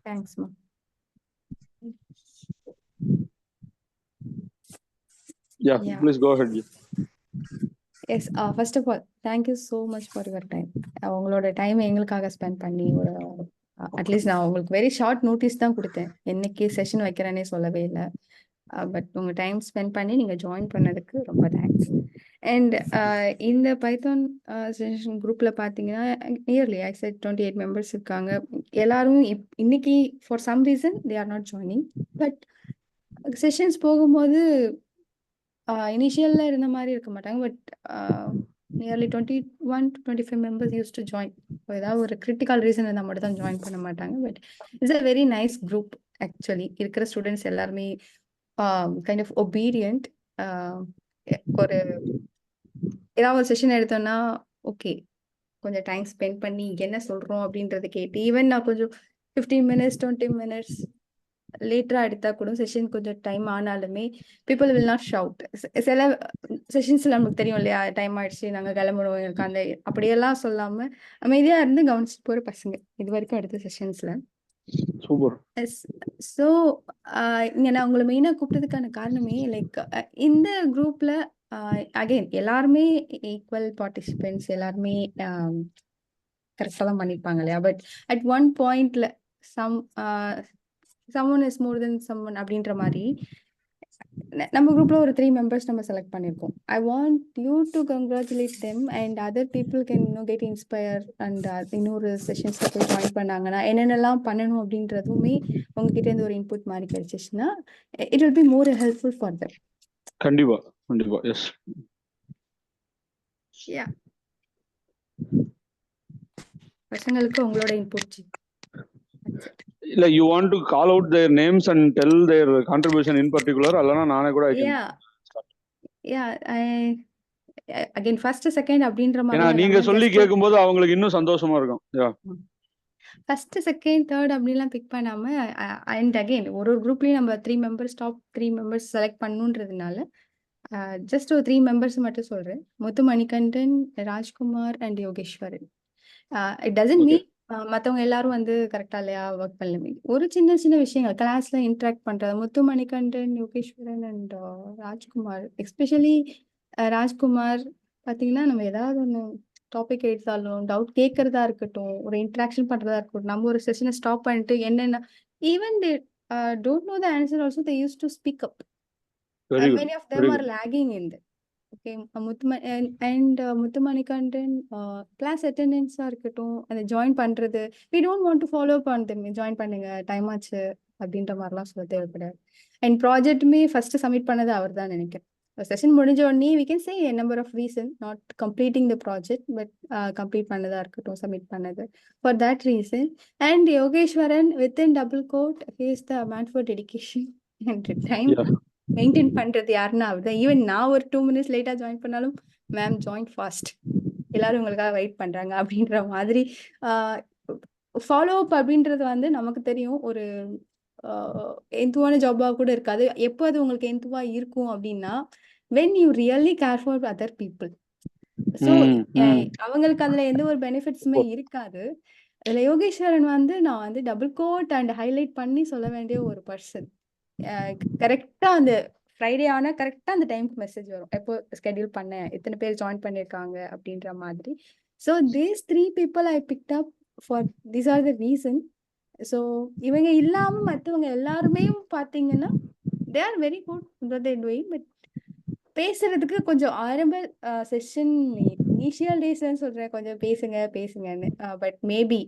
தேங்க்ஸ்மா. Yeah, Yeah. please go ahead. Yes, first of all thank you so much for your time. உங்களோட time எங்களுக்காக spend பண்ணி ஒரு at least நான் உங்களுக்கு வெரி ஷார்ட் நோட்டீஸ் தான் கொடுத்தேன், என்னைக்கு செஷன் வைக்கிறேன்னே சொல்லவே இல்லை. பட் உங்கள் டைம் ஸ்பெண்ட் பண்ணி நீங்கள் ஜாயின் பண்ணதுக்கு ரொம்ப தேங்க்ஸ். அண்ட் இந்த பைத்தான் செஷன் குரூப்பில் பார்த்தீங்கன்னா நியர்லி ஐ செட் 28 மெம்பர்ஸ் இருக்காங்க. எல்லாரும் இன்னைக்கு for some reason they are not joining. But sessions போகும்போது இனிஷியலில் இருந்த மாதிரி இருக்க மாட்டாங்க. But nearly 21 to 25 members use to join. ஏதாவது ஒரு கிரிட்டிக்கல் ரீசன் இருந்தால் மட்டும் தான் ஜாயின் பண்ண மாட்டாங்க. But it's a very nice group. Actually இருக்கிற ஸ்டூடெண்ட்ஸ் எல்லாருமே கைண்ட் ஆஃப் ஒபீடியன்ட். ஒரு ஏதாவது ஒரு செஷன் எடுத்தோன்னா ஓகே கொஞ்சம் டைம் ஸ்பெண்ட் பண்ணி என்ன சொல்கிறோம் அப்படின்றத கேட்டு, ஈவன் நான் கொஞ்சம் 15 minutes 20 minutes லேட்டராக எடுத்தால் கூட செஷன் கொஞ்சம் டைம் ஆனாலுமே பீப்புள் வில் நாட் ஷவுட். சில செஷன்ஸில் நமக்கு தெரியும் இல்லையா, டைம் ஆயிடுச்சு நாங்கள் கிளம்புறோம் எங்களுக்கு அந்த அப்படியெல்லாம் சொல்லாமல் அமைதியாக இருந்து கவனிச்சுட்டு போகிற பசங்க இது வரைக்கும் எடுத்த செஷன்ஸில். சூப்பர். ஸோ இங்கே நான் உங்களை மெயினாக கூப்பிட்டதுக்கான காரணமே லைக் இந்த குரூப்பில் அகெயின் எல்லாருமே ஈக்குவல் பார்ட்டிசிபென்ட்ஸ், எல்லாருமே கரெக்டாக தான் பண்ணியிருப்பாங்க இல்லையா. பட் அட் ஒன் பாயிண்ட்ல someone is more than someone அப்படின்ற மாதிரி நம்ம குரூப்ல ஒரு 3 members நம்ம செலக்ட் பண்ணியிருக்கோம். I want you to congratulate them and other people can get inspire and இன்னொரு செஷன்ஸ்ல போய் ஜாயின் பண்ணாங்கன்னா என்னென்னலாம் பண்ணணும் அப்படின்றதுமே உங்ககிட்ட இருந்து ஒரு இன்புட் மாதிரி கிடைச்சிச்சுன்னா it will be more helpful for them. கண்டிப்பா கண்டிப்பா. எஸ். யா, பசங்களுக்கு உங்களோட இன்புட். இல்ல, you want to call out their names and tell their contribution in particular, அல்லனா நானே கூட I can start. Again first second அப்படின்ற ஏன்னா மாதிரி நீங்க சொல்லி கேட்கும்போது அவங்களுக்கு இன்னும் சந்தோஷமா இருக்கும். ஃபர்ஸ்ட் செகண்ட் தேர்ட் அப்படின்லாம் பிக் பண்ணாம அண்ட் அகைன் ஒரு குரூப்லயும் நம்ம 3 members டாப் 3 members செலக்ட் பண்ணுன்றதுனால ஜஸ்ட் ஒரு 3 members மட்டும் சொல்றேன். Muthu Manikandan, Rajkumar and Yogeswaran. It doesn't mean மற்றவங்க எல்லாரும் வந்து கரெக்டா இல்லையா ஒர்க் பண்ணல. ஒரு சின்ன சின்ன விஷயங்கள் கிளாஸ்ல இன்ட்ராக்ட் பண்றது, முத்து மணிகண்டன், யோகேஸ்வரன் அண்ட் ராஜ்குமார், எஸ்பெஷலி ராஜ்குமார் பார்த்தீங்கன்னா நம்ம ஏதாவது ஒன்று டாபிக் எடுத்தாலும் டவுட் கேட்கறதா இருக்கட்டும், ஒரு இன்ட்ராக்ஷன் பண்றதா இருக்கட்டும், நம்ம ஒரு செஷனை ஸ்டாப் பண்ணிட்டு என்னென்ன even they don't know the answer also they used to speak up. Many of them are lagging in that. Okay, Muthu Manikandan class அட்டெண்டன்ஸா இருக்கட்டும், அதை ஜாயின் பண்றது, we don't want to follow up on them, join பண்ணுங்க time ஆச்சு அப்படின்ற மாதிரிலாம் சொல்ல தேவைப்படாது. அண்ட் ப்ராஜெக்ட்டுமே ஃபர்ஸ்ட் சப்மிட் பண்ணது அவர் தான் நினைக்கிறேன். செஷன் முடிஞ்ச உடனே we can say a number of reasons not completing the project, but complete பண்ணதா இருக்கட்டும், சப்மிட் பண்ணது for that reason. And Yogeswaran within double quote he is the man for dedication and time maintain பண்றது யாருன்னா அவர்தான். Even நான் ஒரு 2 minutes லேட்டா join பண்ணாலும் மேம் ஜாயின் ஃபாஸ்ட், எல்லாரும் உங்களுக்காக வெயிட் பண்றாங்க அப்படின்ற மாதிரி. ஃபாலோ அப் அப்படின்றது வந்து நமக்கு தெரியும் ஒரு எந்துவான ஜாபாக கூட இருக்காது. எப்போ அது உங்களுக்கு எந்துவா இருக்கும் அப்படின்னா when you really care for other people. So அவங்களுக்கு அதுல எந்த ஒரு பெனிஃபிட்ஸுமே இருக்காது. அதுல யோகேஸ்வரன் வந்து நான் வந்து டபுள் கோட் அண்ட் ஹைலைட் பண்ணி சொல்ல வேண்டிய ஒரு பர்சன். கரெக்டா அந்த ஃப்ரைடே ஆனால் கரெக்டாக அந்த டைமுக்கு மெசேஜ் வரும், எப்போ ஸ்கெடியூல் பண்ணேன், எத்தனை பேர் ஜாயின் பண்ணியிருக்காங்க அப்படின்ற மாதிரி. So these 3 people I picked up for these are the reason. So இவங்க இல்லாமல் மற்றவங்க எல்லாருமே பார்த்தீங்கன்னா they are very good they doing. But பேசுறதுக்கு கொஞ்சம் ஆரம்ப செஷன் இனிஷியல் டேஸ்ன்னு சொல்கிறேன், கொஞ்சம் பேசுங்கன்னு. பட் மேபி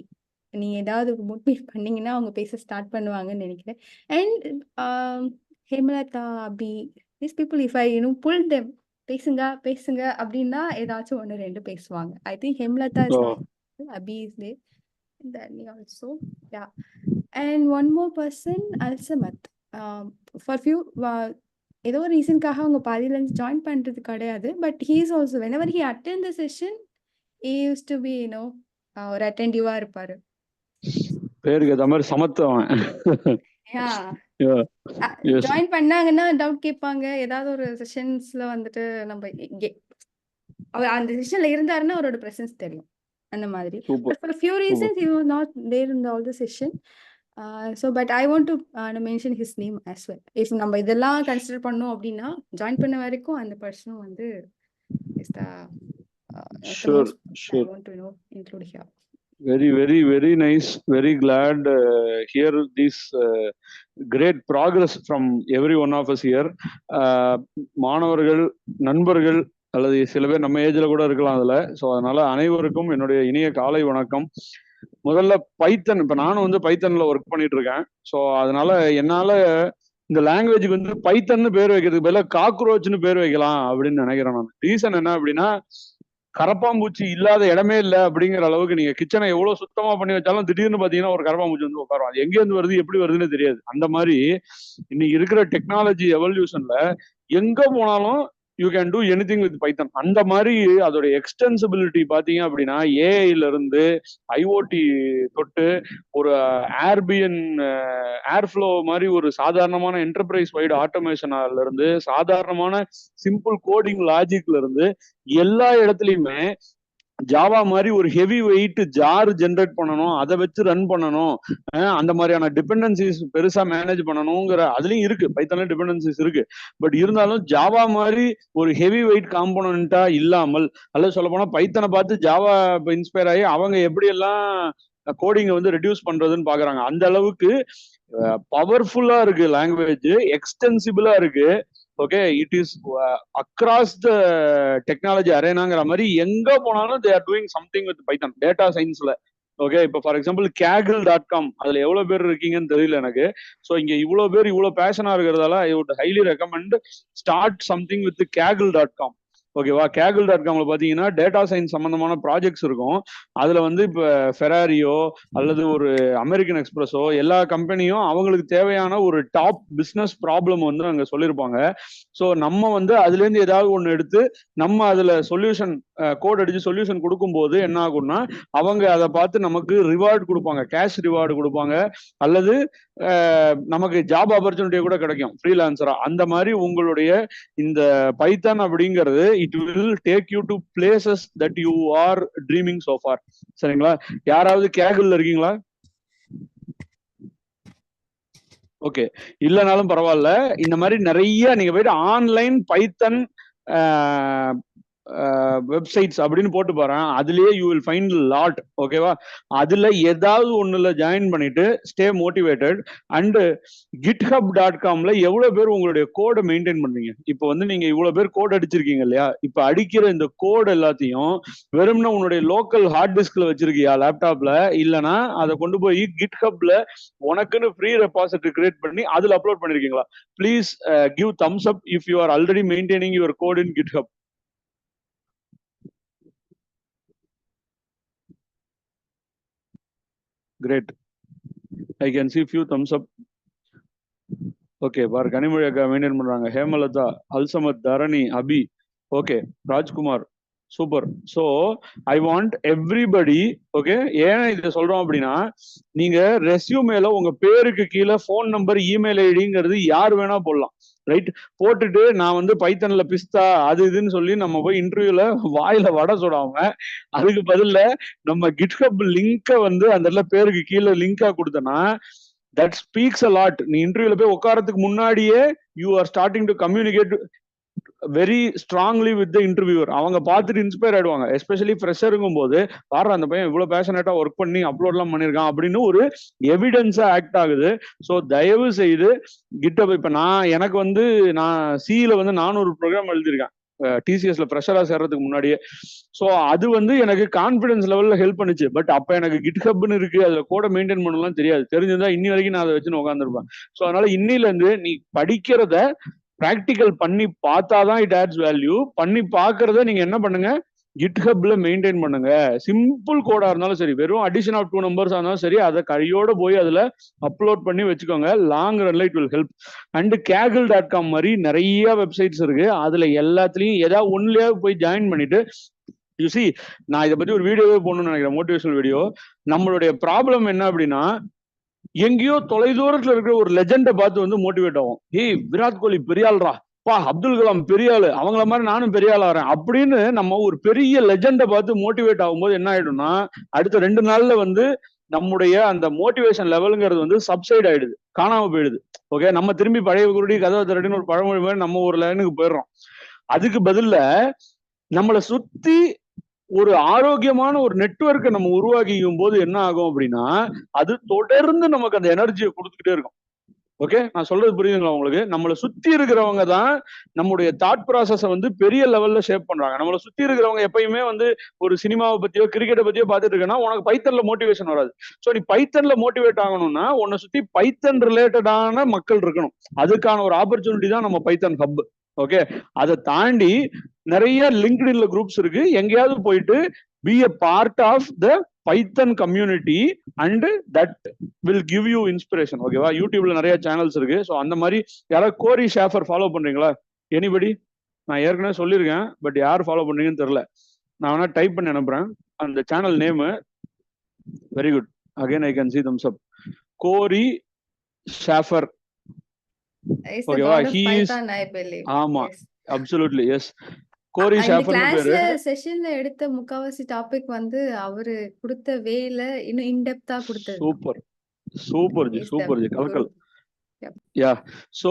நீ ஏதாவது மோட்டிவேட் பண்ணீங்கன்னா அவங்க பேச ஸ்டார்ட் பண்ணுவாங்கன்னு நினைக்கிறேன். And Hemalatha, Abhi, these people if I pull them பேசுங்க அப்படின்னா ஏதாச்சும் 1-2 பேசுவாங்க. I think Hemalatha is not, Abhi is there, Dani also, yeah. And one more person, அல்சமத். for few ஏதோ ஒரு ரீசனுக்காக அவங்க பாதியில இருந்து ஜாயின் பண்றது கிடையாது. But he is also whenever he attend the session he used to be ஒரு அட்டென்டிவா இருப்பாரு. பேருக்கு ஏத்த மாதிரி சமத்துவம். ஜாயின் பண்ணாங்கன்னா டவுட் கேட்பாங்க, ஏதாவது ஒரு செஷன்ஸ்ல வந்துட்டு நம்ம அந்த செஷன்ல இருந்தாருன்னா அவரோட பிரசன்ஸ் தெரியும் அந்த மாதிரி. But for a few reasons he was not there in all the session. But I want to mention his name as well. If நம்ம இதெல்லாம் கன்சிடர் பண்ணோம் அப்படின்னா ஜாயின் பண்ண வரைக்கும் அந்த பர்சனும் வந்து is the Sure, I want to include here. Very nice. Very glad hear this great progress from every one of us here. மாணவர்கள், நண்பர்கள் அல்லது சில பேர் நம்ம ஏஜ்ல கூட இருக்கலாம் அதுல. ஸோ அதனால அனைவருக்கும் என்னுடைய இனிய காலை வணக்கம். முதல்ல பைத்தன், இப்ப நானும் வந்து பைத்தன்ல ஒர்க் பண்ணிட்டு இருக்கேன். ஸோ அதனால என்னால இந்த லாங்குவேஜுக்கு வந்து பைத்தன்னு பேர் வைக்கிறதுக்கு பதிலாக காக்ரோச்னு பேர் வைக்கலாம் அப்படின்னு நினைக்கிறேன் நான். ரீசன் என்ன அப்படின்னா, கரப்பாம்பூச்சி இல்லாத இடமே இல்லை அப்படிங்கிற அளவுக்கு நீங்க கிச்சனை எவ்வளவு சுத்தமா பண்ணி வச்சாலும் திடீர்னு பாத்தீங்கன்னா ஒரு கரப்பாம்பூச்சி வந்து உட்காரும். அது எங்க இருந்து வருது, எப்படி வருதுன்னு தெரியாது. அந்த மாதிரி இன்னைக்கு இருக்கிற டெக்னாலஜி எவல்யூஷன்ல எங்க போனாலும் you can do anything with Python. அந்த மாதிரி அதோட எக்ஸ்டென்சிபிலிட்டி பாத்தீங்க அப்படின்னா ஏஐல இருந்து ஐஓடி தொட்டு ஒரு ஏர்ஃப்ளோ மாதிரி ஒரு சாதாரணமான என்டர்பிரைஸ் வைடு ஆட்டோமேஷன்ல இருந்து சாதாரணமான சிம்பிள் கோடிங் லாஜிக்ல இருந்து எல்லா இடத்துலயுமே ஜாவா மாதிரி ஒரு ஹெவி வெயிட் ஜார் ஜென்ரேட் பண்ணணும், அதை வச்சு ரன் பண்ணணும், அந்த மாதிரியான டிபெண்டன்சிஸ் பெருசா மேனேஜ் பண்ணணுங்கிற அதுலயும் இருக்கு, பைத்தான்ல டிபெண்டன்சிஸ் இருக்கு. பட் இருந்தாலும் ஜாவா மாதிரி ஒரு ஹெவி வெயிட் காம்போனண்டா இல்லாமல், அல்லது சொல்ல போனா பைத்தனை பார்த்து ஜாவா இன்ஸ்பயர் ஆகி அவங்க எப்படி எல்லாம் கோடிங்கை வந்து ரெடியூஸ் பண்றதுன்னு பாக்குறாங்க. அந்த அளவுக்கு பவர்ஃபுல்லா இருக்கு லாங்குவேஜ், எக்ஸ்டென்சிபிளா இருக்கு. Okay, it is across the technology அரேனாங்கிற மாதிரி எங்க போனாலும் they are doing something with Python data சயின்ஸ்ல. ஓகே, இப்போ ஃபார் எக்ஸாம்பிள் kaggle.com அதுல எவ்வளவு பேர் இருக்கீங்கன்னு தெரியல எனக்கு. ஸோ இங்க இவ்வளவு பேர் இவ்வளவு பேஷனா இருக்கிறதால I would highly recommend start something with kaggle.com. ஓகேவா, kaggle.comல பாத்தீங்கன்னா டேட்டா சயின்ஸ் சம்பந்தமான ப்ராஜெக்ட்ஸ் இருக்கும். அதுல வந்து இப்ப ஃபெராரியோ அல்லது ஒரு அமெரிக்கன் எக்ஸ்பிரஸோ எல்லா கம்பெனியும் அவங்களுக்கு தேவையான ஒரு டாப் பிசினஸ் ப்ராப்ளம் வந்து அங்க சொல்லியிருப்பாங்க. ஸோ நம்ம வந்து அதுல இருந்து ஏதாவது ஒண்ணு எடுத்து நம்ம அதுல சொல்யூஷன் கோட் அடிச்சு சொல்யூஷன் கொடுக்கும்போது என்ன ஆகும்னா அவங்க அதை பார்த்து நமக்கு ரிவார்டு கொடுப்பாங்க, கேஷ் ரிவார்டு கொடுப்பாங்க, அல்லது நமக்கு ஜாப் ஆப்பர்ச்சுனிட்டியை கூட கிடைக்கும் ஃப்ரீலான்சரா. அந்த மாதிரி உங்களுடைய இந்த பைத்தான் அப்படிங்கிறது it will take you to places that you are dreaming so for. சரிங்களா, யாராவது கேகிள்ல இருக்கீங்களா? ஓகே, இல்லைனாலும் பரவாயில்ல. இந்த மாதிரி நிறைய நீங்க போயிட்டு ஆன்லைன் பைத்தன் வெப்சைட்ஸ் அப்படின்னு போட்டு பாறேன், அதுலயே யூ வில் ஃபைண்ட் லாட். ஓகேவா, அதுல ஏதாவது ஒண்ணுல ஜாயின் பண்ணிட்டு ஸ்டே மோட்டிவேட்டட். அண்ட் github.comல எவ்வளவு பேர் உங்களுடைய கோடை மெயின்டைன் பண்றீங்க? இப்போ வந்து நீங்க இவ்வளவு பேர் கோட் அடிச்சிருக்கீங்க இல்லையா, இப்ப அடிக்கிற இந்த கோட் எல்லாத்தையும் வெறும்னா உன்னுடைய லோக்கல் ஹார்ட் டிஸ்க்ல வச்சிருக்கியா லேப்டாப்ல, இல்லைன்னா அதை கொண்டு போய் GitHubல உனக்குன்னு ஃப்ரீ ரெபாசிட்டரி கிரியேட் பண்ணி அதுல அப்லோட் பண்ணிருக்கீங்களா? Please give thumbs up if you are already maintaining your code in GitHub. Great, I can see few thumbs up. Okay, பாரு கனிமொழி அக்கா மெயின்டைன் பண்றாங்க, Hemalatha, Alsamath, Dharani, Abi, okay, Rajkumar, super. So I want everybody. Okay, ஏன் இதை சொல்றோம் அப்படின்னா, நீங்க ரெஸ்யூமேல உங்க பேருக்கு கீழே ஃபோன் நம்பர், இமெயில் ஐடிங்கிறது யார் வேணா போடலாம், ரைட்? போட்டுட்டு நான் வந்து பைத்தன்ல பிஸ்தா அது இதுன்னு சொல்லி நம்ம போய் இன்டர்வியூல வாயில வடை சுடாம அதுக்கு பதில நம்ம GitHub லிங்கை வந்து அந்த இடத்துல பேருக்கு கீழே லிங்கா கொடுத்தனா தட் ஸ்பீக்ஸ் அ லாட். நீ இன்டர்வியூல போய் உட்காரத்துக்கு முன்னாடியே you are starting to communicate very strongly with the interviewer. அவங்க பார்த்துட்டு இன்ஸ்பயர் ஆயிடுவாங்க. எஸ்பெஷலி ஃப்ரெஷருங்கும் போது பாரு அந்த பையன் இவ்வளவு பேஷனேட்டா ஒர்க் பண்ணி அப்லோட்லாம் பண்ணியிருக்கான் அப்படின்னு ஒரு எவிடன்ஸா ஆக்ட் ஆகுது. ஸோ தயவு செய்து GitHub, இப்ப எனக்கு வந்து நான் சில வந்து 400 ப்ரோக்ராம் எழுதியிருக்கேன் டிசிஎஸ்ல ஃப்ரெஷரா சேர்றதுக்கு முன்னாடியே. ஸோ அது வந்து எனக்கு கான்ஃபிடன்ஸ் லெவல்ல ஹெல்ப் பண்ணுச்சு. பட் அப்ப எனக்கு GitHubன்னு இருக்கு, அதுல கோட மெயின்டைன் பண்ணலாம் தெரியாது. தெரிஞ்சிருந்தா இன்னி வரைக்கும் நான் அதை வச்சு உட்காந்துருப்பேன். ஸோ அதனால இன்னில இருந்து நீ படிக்கிறத பிராக்டிக்கல் பண்ணி பார்த்தாதான் இட் ஆட்ஸ் வேல்யூ. பண்ணி பார்க்கறத நீங்க என்ன பண்ணுங்க, GitHubல மெயின்டைன் பண்ணுங்க. சிம்பிள் கோடா இருந்தாலும் சரி, வெறும் அடிஷன் ஆஃப் 2 நம்பர்ஸ் இருந்தாலும் சரி, அதை கையோட போய் அதுல அப்லோட் பண்ணி வச்சுக்கோங்க. லாங் ரன்ல it will help. And kaggle.com மாதிரி நிறைய வெப்சைட்ஸ் இருக்கு, அதுல எல்லாத்துலயும் ஏதாவது ஒன்னுலயாவது போய் ஜாயின் பண்ணிட்டு யூ சி, நான் இதை பத்தி ஒரு வீடியோவே போடணும்னு நினைக்கிறேன், மோட்டிவேஷனல் வீடியோ. நம்மளுடைய ப்ராப்ளம் என்ன அப்படின்னா, எங்கேயோ தொலைதூரத்துல இருக்கிற ஒரு லெஜெண்டை பார்த்து வந்து மோட்டிவேட் ஆகும். ஏய் விராட் கோலி பெரிய ஆள்ரா, பா அப்துல் கலாம் பெரிய ஆளு, அவங்கள மாதிரி நானும் பெரிய ஆள் ஆறேன் அப்படின்னு நம்ம ஒரு பெரிய லெஜெண்டை பார்த்து மோட்டிவேட் ஆகும்போது என்ன ஆயிடும்னா, அடுத்த 2 நாள்ல வந்து நம்முடைய அந்த மோட்டிவேஷன் லெவலுங்கிறது வந்து சப்சைட் ஆயிடுது, காணாம போயிடுது. ஓகே, நம்ம திரும்பி பழைய குருடி கதவை திரட்டின்னு ஒரு பழமொழி மாதிரி நம்ம ஒரு லைனுக்கு போயிடுறோம். அதுக்கு பதில்ல நம்மளை சுத்தி ஒரு ஆரோக்கியமான ஒரு நெட்வொர்க்கை நம்ம உருவாக்கிக்கும் போது என்ன ஆகும் அப்படின்னா, அது தொடர்ந்து நமக்கு அந்த எனர்ஜியை கொடுத்துக்கிட்டே இருக்கும். ஓகே, நான் சொல்றது புரியுதுங்களா உங்களுக்கு? நம்மளை சுத்தி இருக்கிறவங்க தான் நம்முடைய தாட் ப்ராசஸை வந்து பெரிய லெவல்ல ஷேப் பண்றாங்க. நம்மளை சுத்தி இருக்கிறவங்க எப்பயுமே வந்து ஒரு சினிமாவை பத்தியோ கிரிக்கெட்டை பத்தியோ பார்த்துட்டு இருக்கேன்னா உனக்கு பைத்தன்ல மோட்டிவேஷன் வராது. ஸோ நீ பைத்தன்ல மோட்டிவேட் ஆகணும்னா உன்னை சுத்தி பைத்தன் ரிலேட்டடான மக்கள் இருக்கணும். அதுக்கான ஒரு ஆப்பர்ச்சுனிட்டி தான் நம்ம பைத்தன் ஹப். ஓகே, அதை தாண்டி நிறைய லிங்க்டின்ல குரூப்ஸ் இருக்கு. எங்கேயாவது போயிட்டு be a part of the python community and that will give you inspiration. ஓகேவா, யூடியூப்ல நிறைய சேனல்ஸ் இருக்கு. ஸோ அந்த மாதிரி யாராவது கோரி ஷாஃபர் ஃபாலோ பண்றீங்களா? எனிபடி? நான் ஏற்கனவே சொல்லியிருக்கேன், பட் யார் ஃபாலோ பண்றீங்கன்னு தெரியல. நான் வேணா டைப் பண்ணி அனுப்புறேன் அந்த channel name. Very good, again I can see thumbs up. கோரி ஷாஃபர். ஓகேவா, he is, ஆமா, அப்சல்யூட்லி எஸ், கோரி ஷாஃபர் பேரு. செஷன்ல எடுத்த முக்காவாசி டாபிக் வந்து அவரு கொடுத்த வேல இன்னும் இன்டெப்தா கொடுத்தது. Super super G, super G, கலக்கல். யா, சோ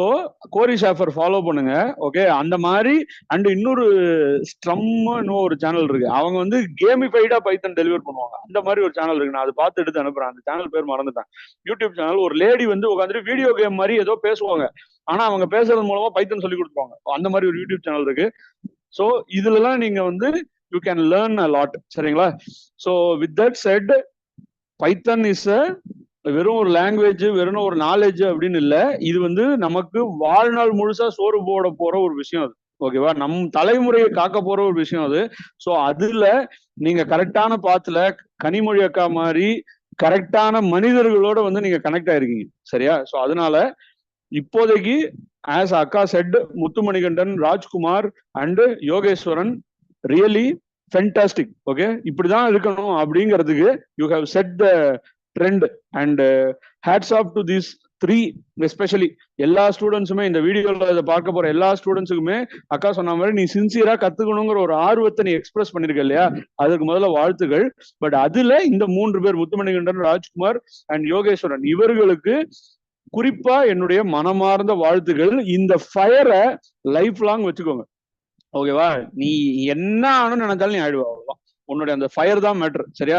கோரி ஷாஃபர் ஃபாலோ பண்ணுங்க. ஓகே, அந்த மாதிரி அண்ட் இன்னொரு ஸ்ட்ரம்னு ஒரு சேனல் இருக்கு. அவங்க வந்து கேமிஃபைடா பைத்தன் டெலிவர் பண்ணுவாங்க. அந்த மாதிரி ஒரு சேனல் இருக்கு. நான் அதை பார்த்து எடுத்து அனுப்புறேன். அந்த சேனல் பேர் மறந்துட்டேன். YouTube channel. ஒரு லேடி வந்து உட்காந்துட்டு வீடியோ கேம் மாதிரி ஏதோ பேசுவாங்க, ஆனா அவங்க பேசுறது மூலமா பைத்தன் சொல்லி கொடுப்பாங்க. அந்த மாதிரி ஒரு யூடியூப் சேனல் இருக்கு. ஸோ இதுலலாம் நீங்க வந்து you can learn a lot. சரிங்களா? So with that set, Python is வெறும் ஒரு லாங்குவேஜ், வெறும் ஒரு நாலேஜ் அப்படின்னு இல்லை. இது வந்து நமக்கு வாழ்நாள் முழுசா சோறு போட போற ஒரு விஷயம் அது. ஓகேவா, நம் தலைமுறையை காக்க போற ஒரு விஷயம் அது. ஸோ அதுல நீங்க கரெக்டான பாத்துல கனிமொழி அக்கா மாதிரி கரெக்டான மனிதர்களோட வந்து நீங்க கனெக்ட் ஆயிருக்கீங்க. சரியா? ஸோ அதனால இப்போதைக்கு ஆஸ் அக்கா said, Muthumanikandan, Rajkumar and Yogeswaran really fantastic. Okay, இப்படிதான் இருக்கணும் அப்படிங்கிறதுக்கு you have set the trend and hats off to these three. Especially எல்லா ஸ்டூடெண்ட்ஸுமே, இந்த வீடியோல இதை பார்க்க போற எல்லா ஸ்டூடெண்ட்ஸுக்குமே அக்கா சொன்ன மாதிரி நீ சின்சியரா கத்துக்கணுங்கிற ஒரு ஆர்வத்தை நீ எக்ஸ்பிரஸ் பண்ணிருக்க இல்லையா, அதுக்கு முதல்ல வாழ்த்துகள். பட் அதுல இந்த 3 பேர், முத்துமணிகண்டன், ராஜ்குமார் அண்ட் யோகேஸ்வரன், இவர்களுக்கு குறிப்பா என்னுடைய மனமார்ந்த வாழ்த்துகள். இந்த ஃபயரை லைஃப் லாங் வச்சுக்கோங்க. ஓகேவா, நீ என்ன ஆகணும்னு நினைச்சாலும் நீ ஆயிடுவா. அவ்வளவுதான், உன்னுடைய அந்த ஃபயர் தான் மேட்டர். சரியா?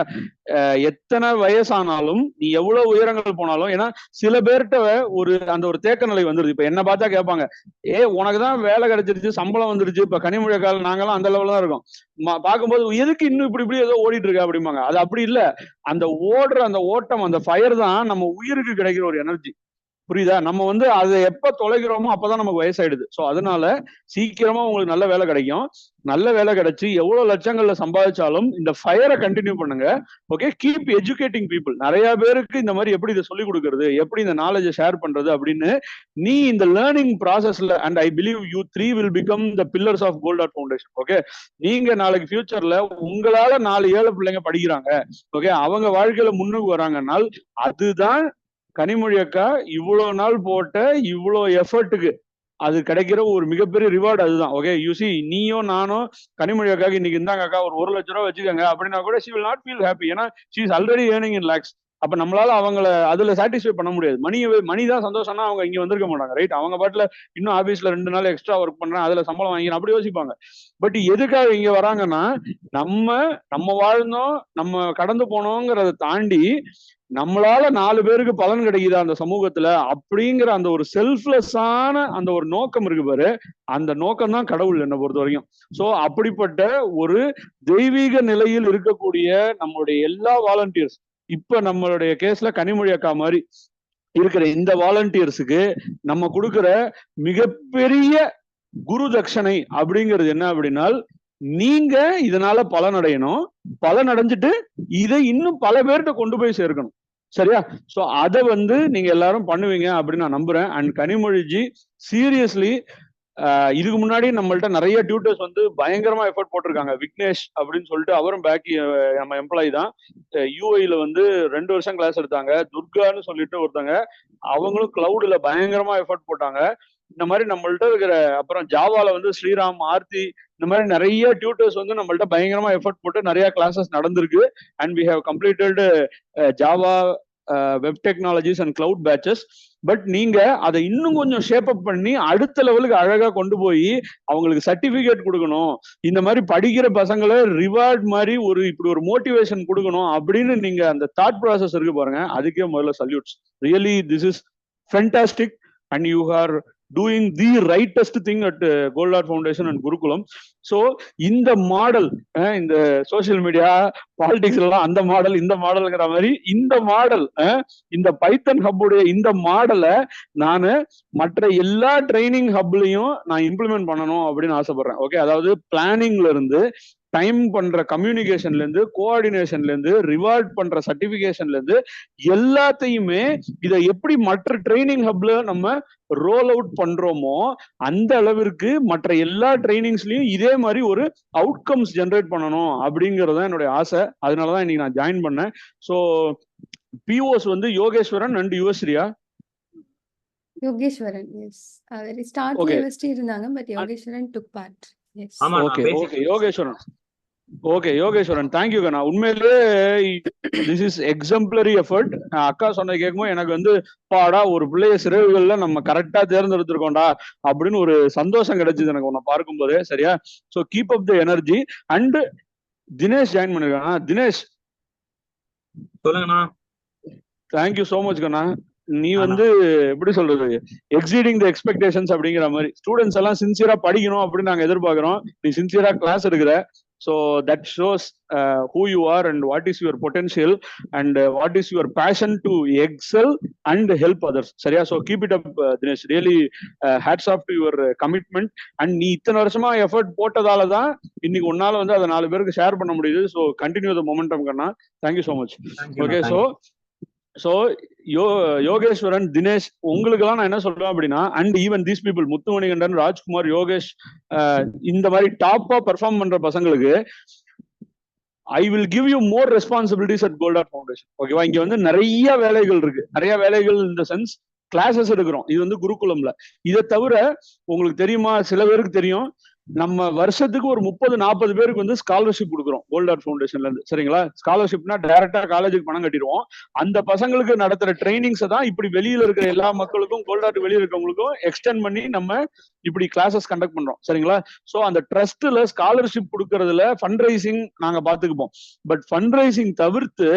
எத்தனை வயசானாலும் நீ எவ்வளவு உயரங்கள் போனாலும், ஏன்னா சில பேர்கிட்ட ஒரு தேக்க நிலை வந்துருது. இப்ப என்ன பார்த்தா கேட்பாங்க, உனக்கு தான் வேலை கிடைச்சிருச்சு, சம்பளம் வந்துருச்சு, இப்ப கனிமொழி கால் நாங்கெல்லாம் அந்த லெவலில் தான் இருக்கோம். பார்க்கும்போது எதுக்கு இன்னும் இப்படி ஏதோ ஓடிட்டு இருக்கா அப்படிம்பாங்க. அது அப்படி இல்லை. அந்த ஓடுற அந்த ஓட்டம், அந்த ஃபயர் தான் நம்ம உயிருக்கு கிடைக்கிற ஒரு எனர்ஜி. புரியுதா? நம்ம வந்து அதை எப்ப தொலைகிறோமோ அப்பதான் நமக்கு வயசாயிடுது. ஸோ அதனால சீக்கிரமா உங்களுக்கு நல்ல வேலை கிடைக்கும். நல்ல வேலை கிடைச்சு எவ்வளவு லட்சங்கள்ல சம்பாதிச்சாலும் இந்த ஃபயரை கண்டினியூ பண்ணுங்க. Okay, keep educating people. நிறைய பேருக்கு இந்த மாதிரி எப்படி இதை சொல்லிக் கொடுக்கறது, எப்படி இந்த நாலேஜை ஷேர் பண்றது அப்படின்னு நீ இந்த லேர்னிங் ப்ராசஸ்ல, and I believe you 3 will become the pillars of Gold Art foundation. Okay, நீங்க நாளைக்கு ஃபியூச்சர்ல உங்களால 4 ஏழை பிள்ளைங்க படிக்கிறாங்க, ஓகே, அவங்க வாழ்க்கையில முன்னுக்கு வராங்கன்னால் அதுதான் கனிமொழி அக்கா இவ்வளவு நாள் போட்ட இவ்வளோ எஃபர்ட்டுக்கு அது கிடைக்கிற ஒரு மிகப்பெரிய ரிவார்டு. அதுதான். ஓகே, யூசி, நீயும் நானும் கனிமொழி அக்காக்கு இன்னைக்கு இருந்தாங்க அக்கா ஒரு 1 லட்ச ரூபா வச்சுக்கோங்க அப்படின்னா கூட she will not feel happy. ஏன்னா she is already earning in lakhs. அப்ப நம்மளால அவங்கள அதுல சாட்டிஸ்ஃபை பண்ண முடியாது. மணி தான் சந்தோஷம்னா அவங்க இங்க வந்திருக்க மாட்டாங்க. ரைட்? அவங்க பாட்டுல இன்னும் ஆபீஸ்ல 2 நாள் எக்ஸ்ட்ரா ஒர்க் பண்றேன், அதுல சம்பளம் வாங்கினேன் அப்படி யோசிப்பாங்க. பட் எதுக்காக இங்க வராங்கன்னா, நம்ம வாழ்ந்தோம், நம்ம கடந்து போனோங்கிறத தாண்டி நம்மளால 4 பேருக்கு பலன் கிடைக்குதா அந்த சமூகத்துல அப்படிங்கிற அந்த ஒரு செல்ஃப்லெஸ்ஸான அந்த ஒரு நோக்கம் இருக்கு பாரு, அந்த நோக்கம் தான் கடவுள் என்னை பொறுத்த வரைக்கும். சோ அப்படிப்பட்ட ஒரு தெய்வீக நிலையில் இருக்கக்கூடிய நம்மளுடைய எல்லா வாலண்டியர்ஸ், இப்ப நம்மளுடைய கேஸ்ல கனிமொழி அக்கா மாதிரி இருக்கிற இந்த வாலண்டியர்ஸுக்கு நம்ம கொடுக்கிற மிகப்பெரிய குரு தட்சணை அப்படிங்கிறது என்ன அப்படின்னா, நீங்க இதனால பலன் அடையணும், பலன் அடைஞ்சிட்டு இதை இன்னும் பல பேர்கிட்ட கொண்டு போய் சேர்க்கணும். சரியா? சோ அதை வந்து நீங்க எல்லாரும் பண்ணுவீங்க அப்படின்னு நான் நம்புறேன். அண்ட் கனிமொழிஜி சீரியஸ்லி இதுக்கு முன்னாடி நம்மள்ட்ட நிறைய டியூட்டர்ஸ் வந்து பயங்கரமா எஃபர்ட் போட்டிருக்காங்க. விக்னேஷ் அப்படின்னு சொல்லிட்டு அவரும் பேக்கி நம்ம எம்ப்ளாயி தான். யூஐல வந்து 2 வருஷம் கிளாஸ் எடுத்தாங்க. துர்கான்னு சொல்லிட்டு ஒருத்தங்க, அவங்களும் கிளவுட்ல பயங்கரமா எஃபர்ட் போட்டாங்க. இந்த மாதிரி நம்மள்ட்ட இருக்கிற, அப்புறம் ஜாவால வந்து ஸ்ரீராம், ஆர்த்தி, இந்த மாதிரி நிறைய டியூட்டர்ஸ் வந்து நம்மள்ட்ட பயங்கரமா எஃபர்ட் போட்டு நிறைய கிளாஸஸ் நடந்திருக்கு. And we have completed Java web technologies and cloud batches. But நீங்க அதை இன்னும் கொஞ்சம் ஷேப் அப் பண்ணி அடுத்த லெவலுக்கு அழகா கொண்டு போய் அவங்களுக்கு சர்டிபிகேட் கொடுக்கணும், இந்த மாதிரி படிக்கிற பசங்களை ரிவார்ட் மாதிரி இப்படி ஒரு மோட்டிவேஷன் கொடுக்கணும் அப்படின்னு நீங்க அந்த தாட் ப்ராசஸ் இருக்கு பாருங்க, அதுக்கே முதல்ல salutes. Really this is fantastic and you are doing the rightest thing at Goldart Foundation and Gurukulam. So இந்த மாடல், இந்த சோசியல் மீடியா பாலிடிக்ஸ் எல்லாம் அந்த மாடல் இந்த மாடல்ங்கிற மாதிரி இந்த மாடல், இந்த பைத்தன் ஹப்புடைய இந்த மாடலை நான் மற்ற எல்லா ட்ரைனிங் ஹப்லையும் நான் இம்ப்ளிமெண்ட் பண்ணணும் அப்படின்னு ஆசைப்படுறேன். ஓகே, அதாவது பிளானிங்ல இருந்து டைம் பண்ற கம்யூனிகேஷன்ல இருந்து கோஆர்டினேஷன்ல இருந்து ரிவார்ட் பண்ற சர்டிபிகேஷன்ல இருந்து எல்லாத்தையுமே இதை எப்படி மற்ற ட்ரைனிங் ஹப்ல நம்ம ரோல் அவுட் பண்றோமோ அந்த அளவிற்கு மற்ற எல்லா ட்ரைனிங்ஸ்லயும் இதே மாதிரி ஒரு அவுட்கம்ஸ் ஜென்ரேட் பண்ணணும் அப்படிங்கறதுதான் என்னுடைய ஆசை. அதனாலதான் இன்னைக்கு நான் ஜாயின் பண்ணேன். ஸோ பிஓஸ் வந்து யோகேஸ்வரன் அண்ட் யுவஸ்ரீயா? யோகேஸ்வரன், எஸ். அவர் ஸ்டார்ட்ல யுவஸ்ரீ இருந்தாங்க, but Yogeswaran took part. Yes. Okay Yogeswaran. Okay Yogeswaran, thank you கண்ணா. உண்மையிலே திஸ் இஸ் எக்ஸம்பிளரி எஃபர்ட். அக்கா சொன்னது கேட்கும்போது எனக்கு வந்து பாடா ஒரு பிள்ளைய சிறகுகள்ல நம்ம கரெக்டா தேர்ந்தெடுத்திருக்கோம்டா அப்படின்னு ஒரு சந்தோஷம் கிடைச்சது எனக்கு உன்னை பார்க்கும் போதே. சரியா? So keep up the energy. And Dinesh join பண்ணிருக்கானா? தினேஷ் சொல்லுங்கண்ணா. தேங்க்யூ சோ மச் கண்ணா. நீ வந்து எப்படி சொல்றது, எக்ஸீடிங் த எக்ஸ்பெக்டேஷன்ஸ் அப்படிங்கிற மாதிரி ஸ்டூடெண்ட்ஸ் எல்லாம் சின்சியரா படிக்கணும் அப்படின்னு நாங்க எதிர்பார்க்கிறோம். நீ சின்சியரா கிளாஸ் எடுக்கிற. So that shows who you are and what is your potential and what is your passion to excel and help others. சரியா? So keep it up Dinesh. Really hats off to your commitment. And நீ இத்தனை வருஷமா effort போட்டதால தான் இன்னைக்கு உன்னால வந்து அதை 4 பேருக்கு ஷேர் பண்ண முடியுது. So continue the momentum Kanna. Thank you so much. Okay, so Yogeswaran, Dinesh, உங்களுக்கு எல்லாம் நான் என்ன சொல்றேன் அப்படின்னா, and even these people, Muthumanikandan, Rajkumar, Yogesh, இந்த மாதிரி டாப்பா பெர்ஃபார்ம் பண்ற பசங்களுக்கு I will give you more responsibilities at Goldart foundation. ஓகேவா? இங்க வந்து நிறைய வேலைகள் இருக்கு. நிறைய வேலைகள் இந்த சென்ஸ் கிளாஸஸ் எடுக்கிறோம். இது வந்து குருகுலம்ல. இதை தவிர உங்களுக்கு தெரியுமா, சில பேருக்கு தெரியும், நம்ம வருஷத்துக்கு ஒரு 30-40 பேருக்கு வந்து ஸ்காலர்ஷிப் கொடுக்குறோம் கோல்டார்ட் ஃபவுண்டேஷன்ல இருந்து. சரிங்களா? ஸ்காலர்ஷிப்னா டைரக்டா காலேஜுக்கு பணம் கட்டிடுவோம். அந்த பசங்களுக்கு நடத்துற ட்ரைனிங்ஸை தான் இப்படி வெளியில இருக்கிற எல்லா மக்களுக்கும், கோல்டார்ட் வெளியில இருக்கவங்களுக்கும் எக்ஸ்டெண்ட் பண்ணி நம்ம இப்படி கிளாஸஸ் கண்டக்ட் பண்றோம். சரிங்களா? சோ அந்த ட்ரஸ்ட்ல ஸ்காலர்ஷிப் கொடுக்கறதுல ஃபண்ட் ரைசிங் நாங்க பாத்துக்குப்போம். பட் ஃபண்ட் ரைசிங் தவிர்த்து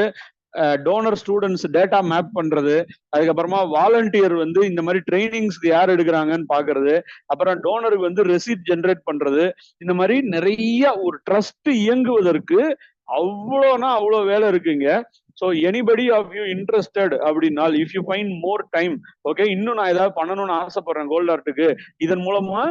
டோனர் ஸ்டூடெண்ட்ஸ் டேட்டா மேப் பண்றது, அதுக்கப்புறமா வாலண்டியர் வந்து இந்த மாதிரி ட்ரைனிங்ஸ்க்கு யார் எடுக்கிறாங்கன்னு பாக்குறது, அப்புறம் டோனருக்கு வந்து ரெசிப்ட் ஜென்ரேட் பண்றது, இந்த மாதிரி நிறைய ஒரு ட்ரஸ்ட் இயங்குவதற்கு அவ்வளோனா அவ்வளோ வேலை இருக்குங்க. So anybody of you interested அப்படின்னா, if you find more time, okay, இன்னும் நான் ஏதாவது பண்ணணும்னு ஆசைப்படுறேன் கோல்டார்ட்டுக்கு, இதன் மூலமா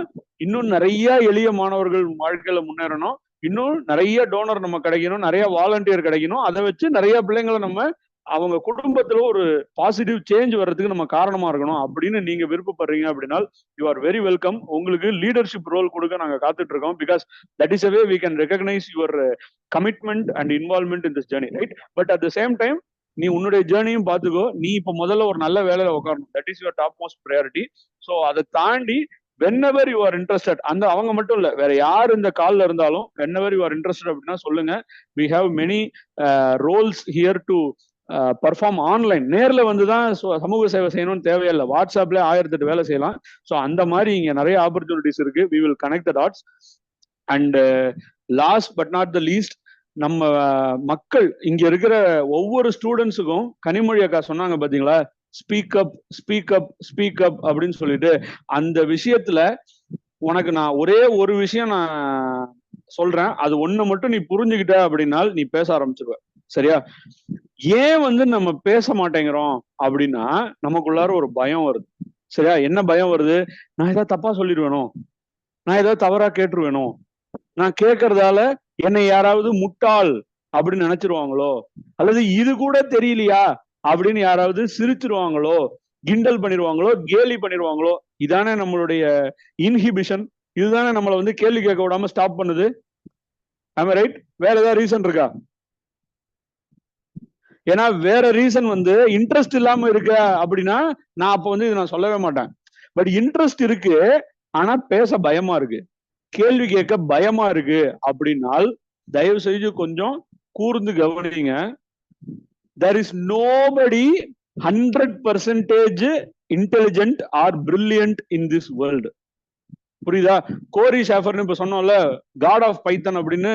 இன்னும் நிறைய எளிய மாணவர்கள் வாழ்க்கையில முன்னேறணும், இன்னும் நிறைய டோனர் நம்ம கிடைக்கணும், நிறைய வாலண்டியர் கிடைக்கணும், அதை வச்சு நிறைய பிள்ளைங்களை நம்ம அவங்க குடும்பத்துல ஒரு பாசிட்டிவ் சேஞ்ச் வர்றதுக்கு நம்ம காரணமா இருக்கணும் அப்படின்னு நீங்க விருப்பப்படுறீங்க அப்படின்னா யூ ஆர் வெரி வெல்கம். உங்களுக்கு லீடர்ஷிப் ரோல் கொடுக்க நாங்க காத்துட்டு இருக்கோம். Because that is a way we can recognize your commitment and involvement in this journey, right? But at the same time நீ உன்னுடைய ஜேர்னியும் பார்த்துக்கோ. நீ இப்ப முதல்ல ஒரு நல்ல வேலையில உட்காரணும். That is your top most priority. So அதை தாண்டி whenever you are interested, அந்த அவங்க மட்டும் இல்ல, வேற யார் இந்த கால்ல இருந்தாலும் whenever you are interested அப்படின்னா சொல்லுங்க. we have many roles here to perform online. நேர்ல வந்துதான் சமூக சேவை செய்யணும்னு தேவையில்லை, வாட்ஸ்அப்ல 1008 வேலை செய்யலாம். ஸோ அந்த மாதிரி இங்க நிறைய ஆப்பர்ச்சுனிட்டிஸ் இருக்கு. we will connect the dots. and last but not the least, நம்ம மக்கள் இங்க இருக்கிற ஒவ்வொரு ஸ்டூடெண்ட்ஸுக்கும் கனிமொழி அக்கா சொன்னாங்க பாத்தீங்களா, speak up speak up speak up அப்படின்னு சொல்லிட்டு, அந்த விஷயத்துல உனக்கு நான் ஒரே ஒரு விஷயம் நான் சொல்றேன், அது ஒண்ணு மட்டும் நீ புரிஞ்சுக்கிட்ட அப்படின்னா நீ பேச ஆரம்பிச்சிருவ. சரியா? ஏன் வந்து நம்ம பேச மாட்டேங்கிறோம் அப்படின்னா நமக்குள்ளார ஒரு பயம் வருது. சரியா? என்ன பயம் வருது? நான் ஏதாவது தப்பா சொல்லிடுவேனோ, நான் ஏதாவது தவறா கேட்டுருவேனோ, நான் கேட்கறதால என்னை யாராவது முட்டாள் அப்படின்னு நினைச்சிருவாங்களோ, அல்லது இது கூட தெரியலையா அப்படின்னு யாராவது சிரிச்சிருவாங்களோ, கிண்டல் பண்ணிடுவாங்களோ, கேலி பண்ணிடுவாங்களோ. இதானே நம்மளுடைய இன்ஹிபிஷன். இதுதானே நம்மளை வந்து கேள்வி கேட்க விடாம ஸ்டாப் பண்ணுது. ஆமா, ரைட்? வேற ஏதாவது ரீசன் இருக்கா? ஏன்னா வேற ரீசன் வந்து இன்ட்ரெஸ்ட் இல்லாம இருக்க அப்படின்னா நான் அப்ப வந்து இது நான் சொல்லவே மாட்டேன். பட் இன்ட்ரெஸ்ட் இருக்கு, ஆனா பேச பயமா இருக்கு, கேள்வி கேட்க பயமா இருக்கு அப்படின்னால் தயவு செஞ்சு கொஞ்சம் கூர்ந்து கவனிங்க. there is nobody 100% intelligent or brilliant in this world. புரியுதா? கோரி ஷாஃபர்னு இப்ப சொன்னோம்ல, காட் ஆஃப் பைத்தன் அப்படின்னு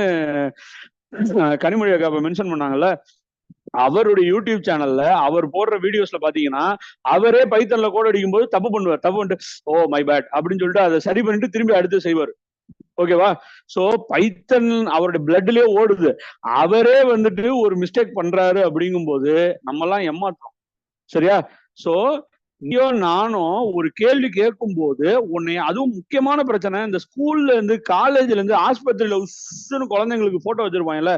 கனிமொழி அக்கா மென்ஷன் பண்ணாங்கல்ல, அவருடைய யூடியூப் சேனல்ல அவர் போடுற வீடியோஸ்ல பாத்தீங்கன்னா அவரே பைத்தன்ல கோட் அடிக்கும் போது தப்பு பண்ணுவார். தப்பு பண்ணிட்டு ஓ மை பேட் அப்படின்னு சொல்லிட்டு அதை சரி பண்ணிட்டு திரும்பி அடுத்து செய்வார். ஓகேவா? சோ பைத்தன் அவருடைய பிளட்லயே ஓடுது. அவரே வந்துட்டு ஒரு மிஸ்டேக் பண்றாரு அப்படிங்கும் போது நம்ம எல்லாம் ஏமாற்றோம். சரியா? சோ நீயோ நானும் ஒரு கேள்வி கேட்கும் போது உன்னை, அதுவும் முக்கியமான பிரச்சனை, இந்த ஸ்கூல்ல இருந்து காலேஜ்ல இருந்து ஆஸ்பத்திரியில உஸ்ன்னு குழந்தைங்களுக்கு போட்டோ வச்சிருப்பாங்கல்ல,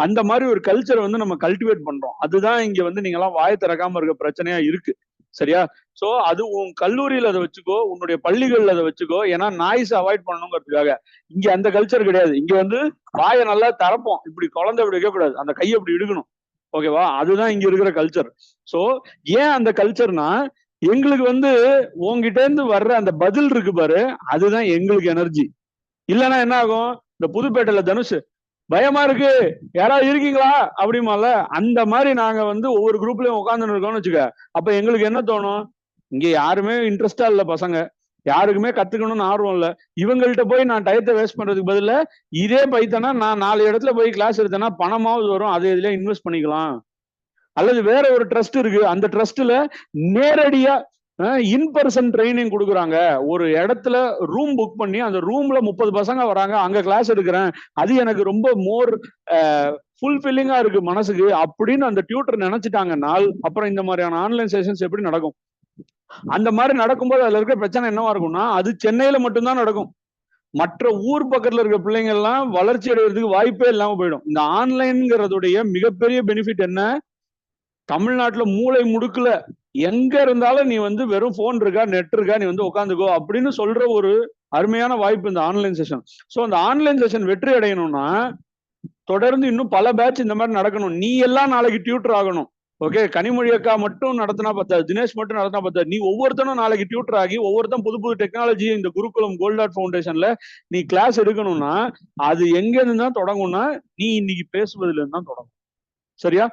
அந்த மாதிரி ஒரு கல்ச்சரை வந்து நம்ம கல்டிவேட் பண்றோம். அதுதான் இங்க வந்து நீங்க எல்லாம் வாயை திறக்காம இருக்க பிரச்சனையா இருக்கு. சரியா? சோ அது உன் கல்லூரியில அதை வச்சுக்கோ, உன்னுடைய பள்ளிகள்ல அதை வச்சுக்கோ. ஏன்னா நாய்ஸ் அவாய்ட் பண்ணணுங்கிறதுக்காக. இங்க அந்த கல்ச்சர் கிடையாது. இங்க வந்து வாயை நல்லா திறப்போம், இப்படி குழந்தை இப்படி வைக்கக்கூடாது, அந்த கையை இப்படி இடுக்கணும். ஓகேவா? அதுதான் இங்க இருக்கிற கல்ச்சர். சோ ஏன் அந்த கல்ச்சர்னா, எங்களுக்கு வந்து உங்ககிட்ட இருந்து வர்ற அந்த பதில் இருக்கு பாரு, அதுதான் எங்களுக்கு எனர்ஜி. இல்லைன்னா என்ன ஆகும்? இந்த புதுப்பேட்டையில தனுஷ் பயமா இருக்கு யாராவது இருக்கீங்களா அப்படிமால, அந்த மாதிரி நாங்க வந்து ஒவ்வொரு குரூப்லயும் உட்காந்துன்னு இருக்கோம்னு வச்சுக்க. அப்ப எங்களுக்கு என்ன தோணும்? இங்க யாருமே இன்ட்ரெஸ்டா இல்ல, பசங்க யாருக்குமே கத்துக்கணும்னு ஆர்வம் இல்ல, இவங்கள்ட்ட போய் நான் டயத்தை வேஸ்ட் பண்றதுக்கு பதிலா இதே பைத்தனா நான் 4 இடத்துல போய் கிளாஸ் எடுத்தேன்னா பணமாவது வரும், அதை இதுல இன்வெஸ்ட் பண்ணிக்கலாம். அல்லது வேற ஒரு ட்ரஸ்ட் இருக்கு, அந்த ட்ரஸ்ட்ல நேரடியா இன்பர்சன் ட்ரைனிங் கொடுக்குறாங்க. ஒரு இடத்துல ரூம் புக் பண்ணி அந்த ரூம்ல 30 பசங்க வராங்க, அங்க கிளாஸ் எடுக்கிறேன், அது எனக்கு ரொம்ப மோர் ஃபுல்ஃபில்லிங்கா இருக்கு மனசுக்கு அப்படின்னு அந்த டியூட்டர் நினைச்சிட்டாங்கன்னால் அப்புறம் இந்த மாதிரியான ஆன்லைன் செஷன்ஸ் எப்படி நடக்கும்? அந்த மாதிரி நடக்கும்போது அதுல இருக்க பிரச்சனை என்னவா இருக்கும்னா, அது சென்னையில மட்டும்தான் நடக்கும். மற்ற ஊர் பக்கத்துல இருக்க பிள்ளைங்க எல்லாம் வளர்ச்சி அடைவதற்கு வாய்ப்பே இல்லாம போயிடும். இந்த ஆன்லைன்ங்கிறதுடைய மிகப்பெரிய பெனிஃபிட் என்ன? தமிழ்நாட்டுல மூளை முடுக்கல எங்க இருந்தாலும் நீ வந்து வெறும் போன் இருக்கா, நெட் இருக்கா, நீ வந்து உட்காந்துக்கோ அப்படின்னு சொல்ற ஒரு அருமையான வாய்ப்பு இந்த ஆன்லைன் செஷன். சோ அந்த ஆன்லைன் செஷன் வெற்றி அடையணும்னா தொடர்ந்து இன்னும் பல பேட்ச் இந்த மாதிரி நடக்கணும். நீ எல்லாம் நாளைக்கு டியூட்டர் ஆகணும். ஓகே, கனிமொழி அக்கா மட்டும் நடத்தினா பத்தாது, தினேஷ் மட்டும் நடத்தினா பத்தாது, நீ ஒவ்வொருத்தனும் நாளைக்கு டியூட்டர் ஆகி ஒவ்வொருத்தன் புது புது டெக்னாலஜி இந்த குருகுலம் கோல்டாட் ஃபவுண்டேஷன்ல நீ கிளாஸ் எடுக்கணும்னா அது எங்க இருந்து தான் தொடங்கும்னா நீ இன்னைக்கு பேசுவதுல இருந்து தான் தொடங்கும். சரியா?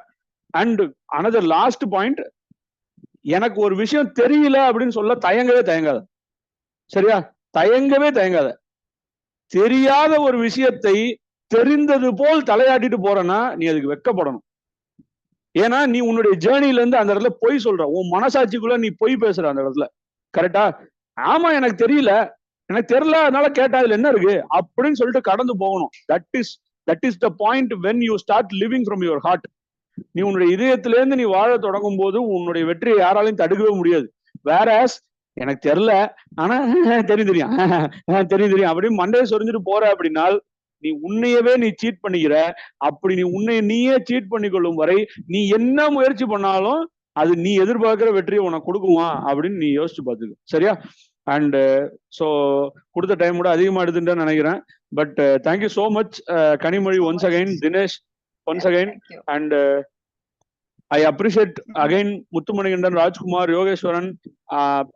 அண்ட் அனதர் லாஸ்ட் பாயிண்ட், எனக்கு ஒரு விஷயம் தெரியல அப்படின்னு சொல்ல தயங்கவே தயங்காத. சரியா? தயங்கவே தயங்காத. தெரியாத ஒரு விஷயத்தை தெரிந்தது போல் தலையாட்டிட்டு போறேன்னா நீ அதுக்கு வெக்கப்படணும். ஏன்னா நீ உன்னுடைய ஜேர்னில இருந்து அந்த இடத்துல பொய் சொல்ற, உன் மனசாட்சிக்குள்ள நீ பொய் பேசுற அந்த இடத்துல. கரெக்டா? ஆமா எனக்கு தெரியல, எனக்கு தெரியல அதனால கேட்டா அதுல என்ன இருக்கு அப்படின்னு சொல்லிட்டு கடந்து போகணும். That is the point when you start living from your heart. நீ உன்னுடைய இதயத்திலேருந்து நீ வாழ தொடங்கும் போது உன்னுடைய வெற்றியை யாராலையும் தடுக்கவே முடியாது. வேறஸ் எனக்கு தெரியல ஆனா தெரியும் தெரியும் அப்படின்னு மண்டையை சொரிஞ்சுட்டு போற அப்படின்னா நீ உன்னையவே நீ சீட் பண்ணிக்கிற. அப்படி நீ உன்னைய நீயே சீட் பண்ணி கொள்ளும் வரை நீ என்ன முயற்சி பண்ணாலும் அது நீ எதிர்பார்க்கிற வெற்றியை உனக்கு கொடுக்குமா அப்படின்னு நீ யோசிச்சு பார்த்துக்க. சரியா? அண்ட் ஸோ கொடுத்த டைம் கூட அதிகமா எடுத்துட்டேன்னு நினைக்கிறேன். But thank you so much Kanimozhi, once again Dinesh once again, and I appreciate again Muthumanikanthan, Rajkumar, Yogeshwaran,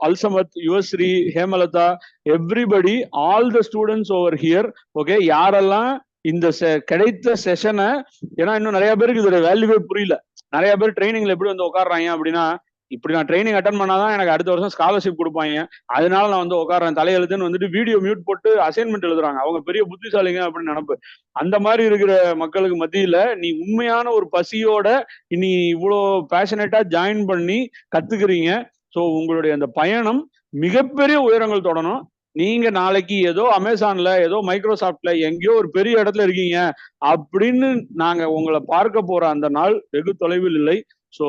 Alsamath, Yuvasri, Hemalata, everybody, all the students over here. Okay, யாரெல்லாம் இந்த கிடைத்த செஷனை, ஏன்னா இன்னும் நிறைய பேருக்கு இதோட வேல்யூவே புரியல. நிறைய பேர் ட்ரைனிங்ல எப்படி வந்து உட்காடுறாங்க அப்படின்னா, இப்படி நான் ட்ரைனிங் அட்டன் பண்ணாதான் எனக்கு அடுத்த வருஷம் ஸ்காலர்ஷிப் கொடுப்பாங்க, அதனால நான் வந்து உட்காடுறேன் தலையெழுத்துன்னு வந்துட்டு வீடியோ மியூட் போட்டு அசைன்மெண்ட் எழுதுறாங்க. அவங்க பெரிய புத்திசாலிங்க அப்படின்னு நினைப்பு. அந்த மாதிரி இருக்கிற மக்களுக்கு மத்தியில நீ உண்மையான ஒரு பசியோட இனி இவ்வளோ பேஷனேட்டா ஜாயின் பண்ணி கத்துக்கிறீங்க. ஸோ உங்களுடைய அந்த பயணம் மிகப்பெரிய உயரங்கள் தொடரும். நீங்க நாளைக்கு ஏதோ அமேசான்ல ஏதோ மைக்ரோசாஃப்ட்ல எங்கேயோ ஒரு பெரிய இடத்துல இருக்கீங்க அப்படின்னு நாங்க உங்களை பார்க்க போற அந்த நாள் வெகு தொலைவில் இல்லை. So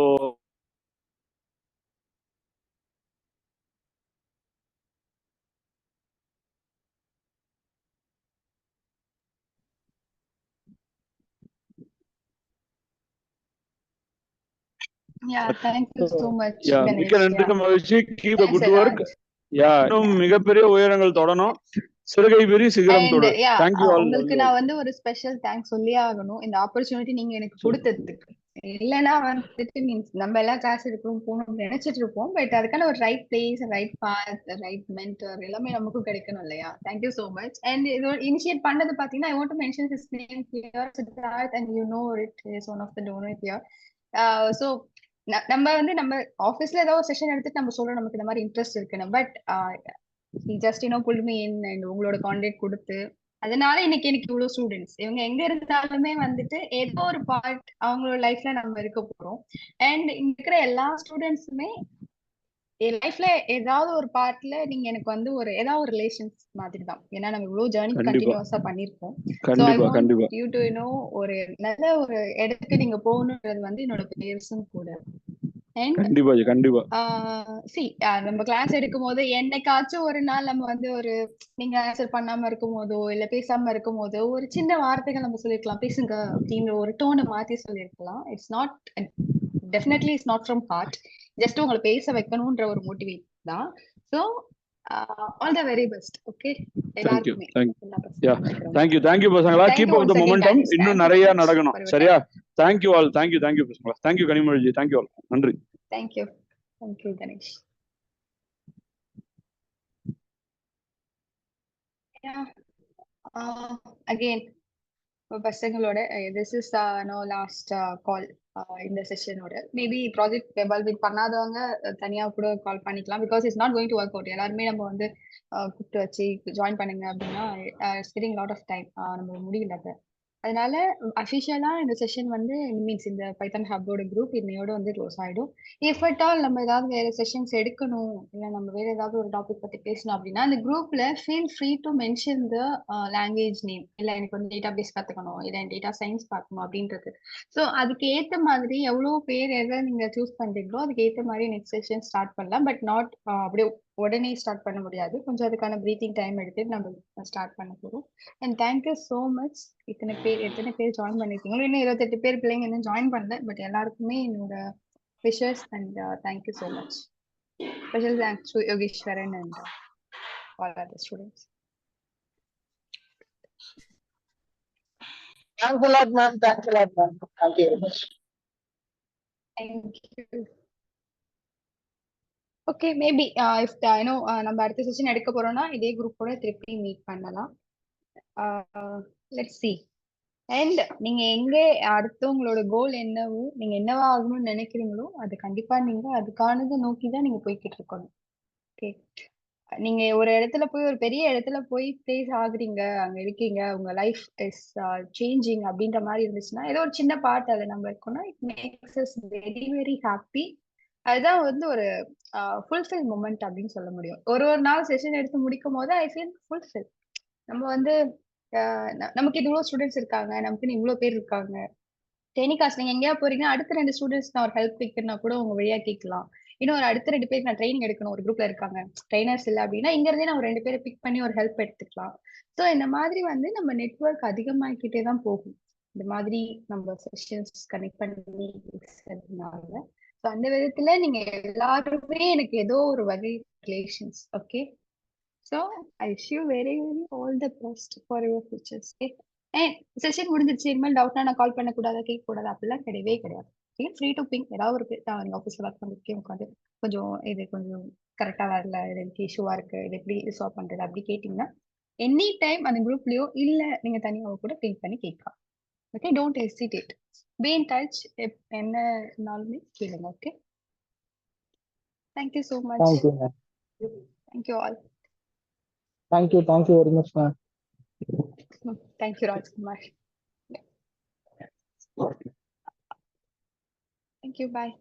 Yeah, thank you so much. மிக்க நன்றி மகிழ்ச்சி. Keep a good work. இன்னும் மிகப்பெரிய உயரங்கள் தொடரும். சிறுகை பெரிய சிகரம் தொடு. Thank you all. உங்களுக்கு நான் வந்து ஒரு ஸ்பெஷல் தேங்க்ஸ் சொல்லியே ஆகணும் இந்த ஆப்பர்ச்சுனிட்டி நீங்க எனக்கு கொடுத்ததுக்கு. இல்லைன்னா வந்துட்டு மீன்ஸ் நம்ம எல்லாம் கிளாஸ் எடுக்கிறோம் போகணும்னு நினைச்சிட்டு இருப்போம். பட் அதுக்கான ஒரு right place, right path, right mentor எல்லாமே நமக்கும் கிடைக்கணும் இல்லையா? Thank you so much. அண்ட் இது இனிஷியேட் பண்ணது பார்த்தீங்கன்னா, I want to mention his name here, Siddharth, and you know it is one of the donor here. So நம்ம வந்து நம்ம ஆஃபீஸ்ல ஏதாவது ஒரு செஷன் எடுத்துட்டு நம்ம சொல்றோம் நமக்கு இந்த மாதிரி இன்ட்ரெஸ்ட் இருக்குன்னு. But just pull me in and உங்களோட கான்டாக்ட் கொடுத்து அதனால இன்னைக்கு எனக்கு இவ்வளவு ஸ்டூடெண்ட்ஸ் இவங்க எங்க இருந்தாலுமே வந்துட்டு ஏதோ ஒரு பார்ட் அவங்களோட லைஃப்ல நம்ம இருக்க போறோம். அண்ட் இங்க இருக்கிற எல்லா ஸ்டூடெண்ட்ஸுமே என் லைஃப்ல ஏதாவது ஒரு பார்ட்ல நீங்க எனக்கு வந்து ஒரு ஏதாவது ஒரு ரிலேஷன்ஸ் மாதிரி தான். ஏன்னா நம்ம இவ்வளவு ஜேர்னி கண்டிப்பா கண்டினியூஸா பண்ணிருக்கோம். ஸோ ஐ கண்டிப்பா வாண்ட் கண்டிப்பா யூ டு ஒரு நல்ல ஒரு இடத்துக்கு நீங்க போகணுன்றது வந்து என்னோட பேர்ஸும் கூட. அண்ட் கண்டிப்பா ஜி, கண்டிப்பா நம்ம கிளாஸ் எடுக்கும் போது என்னைக்காச்சும் ஒரு நாள் நம்ம வந்து ஒரு நீங்க ஆன்சர் பண்ணாம இருக்கும் போதோ இல்ல பேசாம இருக்கும் போதோ ஒரு சின்ன வார்த்தைகள் நம்ம சொல்லிருக்கலாம், பேசுங்க அப்படின்ற ஒரு டோனை மாத்தி சொல்லிருக்கலாம். It's not definitely it's not from heart, just உங்களை பேச வைக்கணும்ன்ற ஒரு மோட்டிவேட் தான். So all the very best. Okay, thank you எல்லாருக்குமே யா தேங்க்யூ பசங்களா. Keep up the momentum. இன்னும் நிறைய நடக்கணும் சரியா? Thank you all. தேங்க்யூ பசங்களா. தேங்க்யூ கனிமொழி. Thank you all. நன்றி. தேங்க்யூ கணேஷ். அகெயின் பசங்களோட this is no last call இந்த செஷனோட. மேபி ப்ராஜெக்ட் எவால்வேட் பண்ணாதவங்க தனியா கூட கால் பண்ணிக்கலாம். Because it's not going to work out. எல்லாருமே நம்ம வந்து கூப்பிட்டு வச்சு ஜாயின் பண்ணுங்க அப்படின்னா ஸ்பெண்டிங் லாட் ஆஃப் டைம் நம்ம முடியல. அதனால அஃபிஷியலா இந்த செஷன் வந்து மீன்ஸ் இந்த பைத்தான் ஹப்போட குரூப் இன்னையோட வந்து க்ளோஸ் ஆயிடும். இஃப் அட் ஆல் நம்ம ஏதாவது வேற செஷன்ஸ் எடுக்கணும் இல்ல நம்ம வேற ஏதாவது ஒரு டாபிக் பத்தி பேசணும் அப்படின்னா அந்த குரூப்ல feel free to mention the language name. இல்ல எனக்கு வந்து டேட்டா பேஸ் கத்துக்கணும், இல்ல டேட்டா சயின்ஸ் பார்க்கணும் அப்படின்றது. ஸோ அதுக்கு ஏத்த மாதிரி எவ்வளவு பேர் எதை நீங்க சூஸ் பண்றீங்களோ அதுக்கு ஏத்த மாதிரி நெக்ஸ்ட் செஷன் ஸ்டார்ட் பண்ணலாம். பட் நாட் அப்படியே உடனே ஸ்டார்ட் பண்ண முடியாது. கொஞ்சம் அதுக்கான ப்ரீத்திங் டைம் எடுத்து நம்ம ஸ்டார்ட் பண்ண போறோம். And thank you so much. எத்தனை பேர் ஜாயின் பண்ணிருக்கீங்களோ, இன்னும் 28 பேர் பிள்ளைங்க இன்னும் ஜாயின் பண்ணல. பட் எல்லாருக்குமே என்னோட wishes and thank you so much. Special thanks to Yogeswaran and all other students. Thanks a lot, ma'am. Thank you very much. Thank you. Okay, maybe if நம்ம அடுத்த செஷன் எடுக்க போறோம்னா இதே குரூப்போட திருப்பி மீட் பண்ணலாம். Let's see. அண்ட் நீங்க எங்க அடுத்து உங்களோட கோல் என்னவோ, நீங்க என்னவா ஆகணும்னு நினைக்கிறீங்களோ அது கண்டிப்பா நீங்க அதுக்கானதை நோக்கி தான் நீங்க போய்கிட்டு இருக்கணும். ஓகே, நீங்க ஒரு இடத்துல போய் ஒரு பெரிய இடத்துல போய் பிளேஸ் ஆகுறீங்க, அங்க இருக்கீங்க, உங்க லைஃப் இஸ் சேஞ்சிங் அப்படின்ற மாதிரி இருந்துச்சுன்னா ஏதோ ஒரு சின்ன பார்ட் அதுல நம்ம இருக்கோம்னா it makes us very very happy. அதுதான் வந்து ஒரு ஃபுல்ஃபில் மூமெண்ட் அப்படின்னு சொல்ல முடியும். ஒரு நாள் செஷன் எடுத்து முடிக்கும் போது ஐ ஃபீல் ஃபுல்ஃபில். நம்ம வந்து நமக்கு இவ்வளவு ஸ்டூடெண்ட்ஸ் இருக்காங்க, நமக்குன்னு இவ்வளவு பேர் இருக்காங்க. டெனிகாஸ் நீங்க எங்கேயா போறீங்க, அடுத்த 2 ஸ்டூடெண்ட்ஸ் நான் ஒரு ஹெல்ப் கேட்கறனா கூட உங்க வழியா கேட்கலாம். இன்னும் ஒரு அடுத்த 2 பேருக்கு நான் ட்ரைனிங் எடுக்கணும், ஒரு குரூப்ல இருக்காங்க, ட்ரைனர்ஸ் இல்லை அப்படின்னா இங்க இருந்தே நான் ஒரு 2 பேரை பிக் பண்ணி ஒரு ஹெல்ப் எடுத்துக்கலாம். ஸோ இந்த மாதிரி வந்து நம்ம நெட்வொர்க் அதிகமாக்கிட்டே தான் போகும். இந்த மாதிரி நம்ம செஷன்ஸ் கனெக்ட் பண்ணி பேசுறதுனால. ஸோ அந்த விதத்துல நீங்க எல்லாருமே எனக்கு ஏதோ ஒரு வகை relations. Okay, so I wish you very very all the best for your futures. Session முடிஞ்சிருச்சு, இனிமேல் டவுட்னா நான் கால் பண்ணக்கூடாதா, கேட்கக்கூடாது அப்படிலாம் கிடையவே கிடையாது. Free to ping. ஏதாவது ஒரு நீங்க ஆஃபீஸ்ல ஒர்க் பண்ணிருக்கே உட்காந்து கொஞ்சம் இது கொஞ்சம் கரெக்டா வரல, இது எனக்கு இஷ்யூவா இருக்கு, இது எப்படி சால்வ் பண்றது அப்படி கேட்டீங்கன்னா எனி டைம் அந்த குரூப்லயோ இல்ல நீங்க தனியாக கூட பிங் பண்ணி கேட்கலாம். Okay, don't hesitate, be in touch. என்னனாலுமே கேளுங்க. Okay, thank you so much. Thank you, ma'am. Thank you all. Thank you very much, ma'am. Thank you Rajkumar. Thank you, bye.